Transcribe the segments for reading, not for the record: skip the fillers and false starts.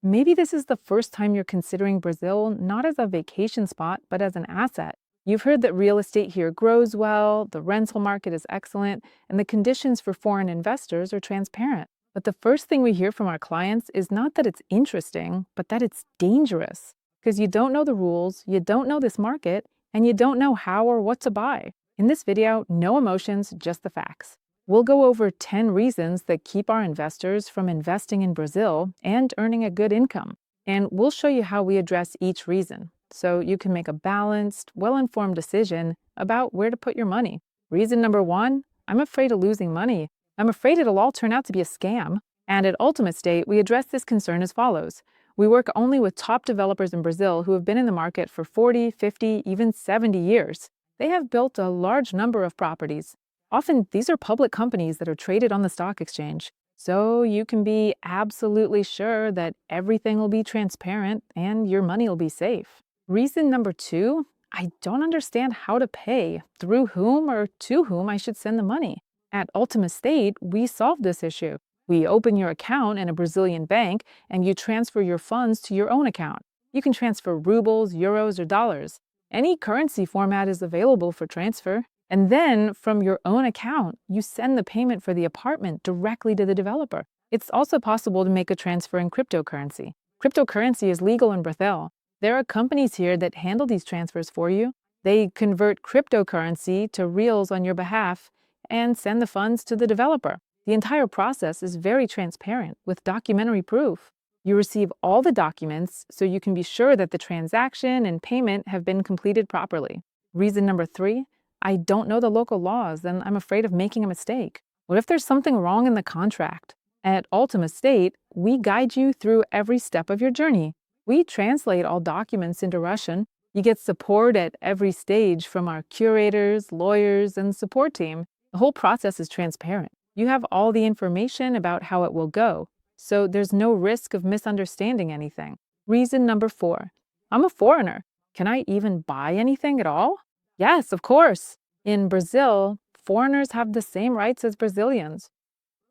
Maybe this is the first time you're considering Brazil not as a vacation spot, but as an asset. You've heard that real estate here grows well, the rental market is excellent, and the conditions for foreign investors are transparent. But the first thing we hear from our clients is not that it's interesting, but that it's dangerous. Because you don't know the rules, you don't know this market, and you don't know how or what to buy. In this video, no emotions, just the facts. We'll go over 10 reasons that keep our investors from investing in Brazil and earning a good income. And we'll show you how we address each reason so you can make a balanced, well-informed decision about where to put your money. Reason number one, I'm afraid of losing money. I'm afraid it'll all turn out to be a scam. And at Altum Estate, we address this concern as follows. We work only with top developers in Brazil who have been in the market for 40, 50, even 70 years. They have built a large number of properties. Often, these are public companies that are traded on the stock exchange, so you can be absolutely sure that everything will be transparent and your money will be safe. Reason number two, I don't understand how to pay, through whom or to whom I should send the money. At Altum Estate, we solved this issue. We open your account in a Brazilian bank and you transfer your funds to your own account. You can transfer rubles, euros, or dollars. Any currency format is available for transfer. And then, from your own account, you send the payment for the apartment directly to the developer. It's also possible to make a transfer in cryptocurrency. Cryptocurrency is legal in Brazil. There are companies here that handle these transfers for you. They convert cryptocurrency to reals on your behalf and send the funds to the developer. The entire process is very transparent with documentary proof. You receive all the documents so you can be sure that the transaction and payment have been completed properly. Reason number three, I don't know the local laws and I'm afraid of making a mistake. What if there's something wrong in the contract? At Altum Estate, we guide you through every step of your journey. We translate all documents into Russian. You get support at every stage from our curators, lawyers, and support team. The whole process is transparent. You have all the information about how it will go, so there's no risk of misunderstanding anything. Reason number four, I'm a foreigner. Can I even buy anything at all? Yes, of course. In Brazil, foreigners have the same rights as Brazilians.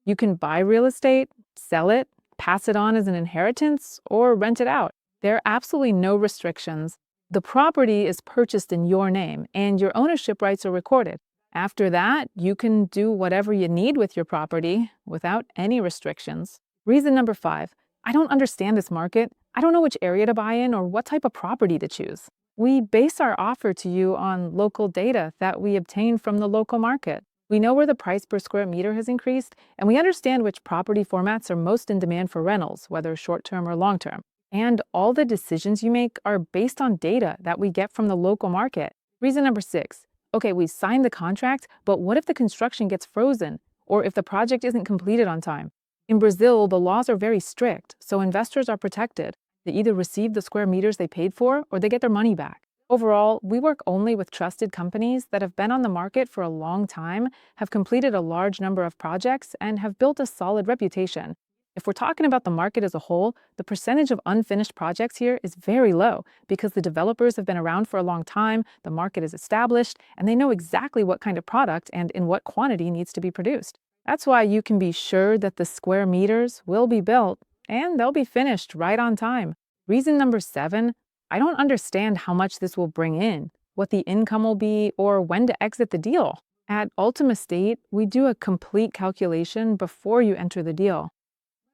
You can buy real estate, sell it, pass it on as an inheritance, or rent it out. There are absolutely no restrictions. The property is purchased in your name, and your ownership rights are recorded. After that, you can do whatever you need with your property without any restrictions. Reason number five, I don't understand this market. I don't know which area to buy in or what type of property to choose. We base our offer to you on local data that we obtain from the local market. We know where the price per square meter has increased, and we understand which property formats are most in demand for rentals, whether short-term or long-term. And all the decisions you make are based on data that we get from the local market. Reason number six, okay, we signed the contract, but what if the construction gets frozen, or if the project isn't completed on time? In Brazil, the laws are very strict, so investors are protected. They either receive the square meters they paid for or they get their money back. Overall, we work only with trusted companies that have been on the market for a long time, have completed a large number of projects, and have built a solid reputation. If we're talking about the market as a whole, the percentage of unfinished projects here is very low because the developers have been around for a long time, the market is established, and they know exactly what kind of product and in what quantity needs to be produced. That's why you can be sure that the square meters will be built and they'll be finished right on time. Reason number seven, I don't understand how much this will bring in, what the income will be, or when to exit the deal. At Altum Estate, we do a complete calculation before you enter the deal.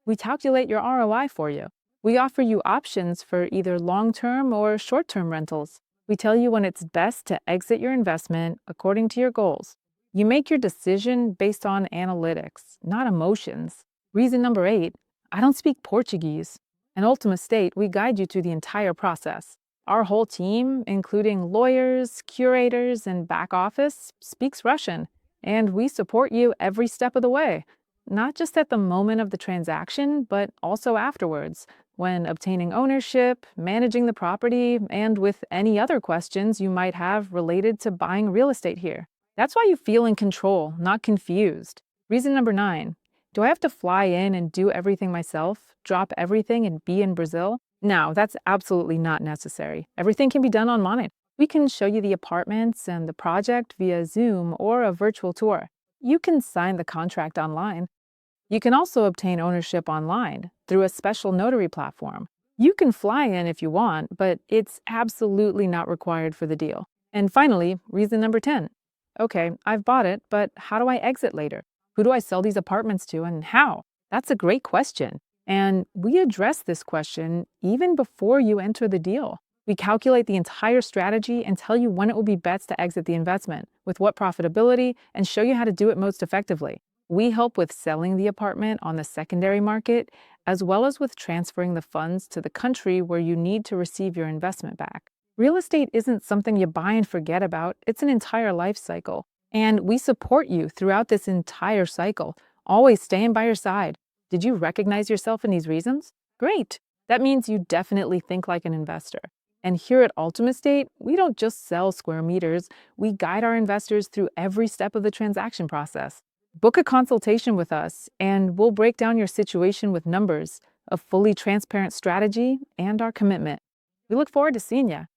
We calculate your ROI for you. We offer you options for either long-term or short-term rentals. We tell you when it's best to exit your investment according to your goals. You make your decision based on analytics, not emotions. Reason number eight, I don't speak Portuguese. At Altum Estate, we guide you through the entire process. Our whole team, including lawyers, curators, and back office, speaks Russian, and we support you every step of the way, not just at the moment of the transaction, but also afterwards, when obtaining ownership, managing the property, and with any other questions you might have related to buying real estate here. That's why you feel in control, not confused. Reason number nine, do I have to fly in and do everything myself, drop everything and be in Brazil? No, that's absolutely not necessary. Everything can be done online. We can show you the apartments and the project via Zoom or a virtual tour. You can sign the contract online. You can also obtain ownership online through a special notary platform. You can fly in if you want, but it's absolutely not required for the deal. And finally, reason number 10. Okay, I've bought it, but how do I exit later? Who do I sell these apartments to and how? That's a great question. And we address this question even before you enter the deal. We calculate the entire strategy and tell you when it will be best to exit the investment, with what profitability, and show you how to do it most effectively. We help with selling the apartment on the secondary market, as well as with transferring the funds to the country where you need to receive your investment back. Real estate isn't something you buy and forget about, it's an entire life cycle. And we support you throughout this entire cycle, always staying by your side. Did you recognize yourself in these reasons? Great. That means you definitely think like an investor. And here at Altum Estate, we don't just sell square meters, we guide our investors through every step of the transaction process. Book a consultation with us, and we'll break down your situation with numbers, a fully transparent strategy, and our commitment. We look forward to seeing you.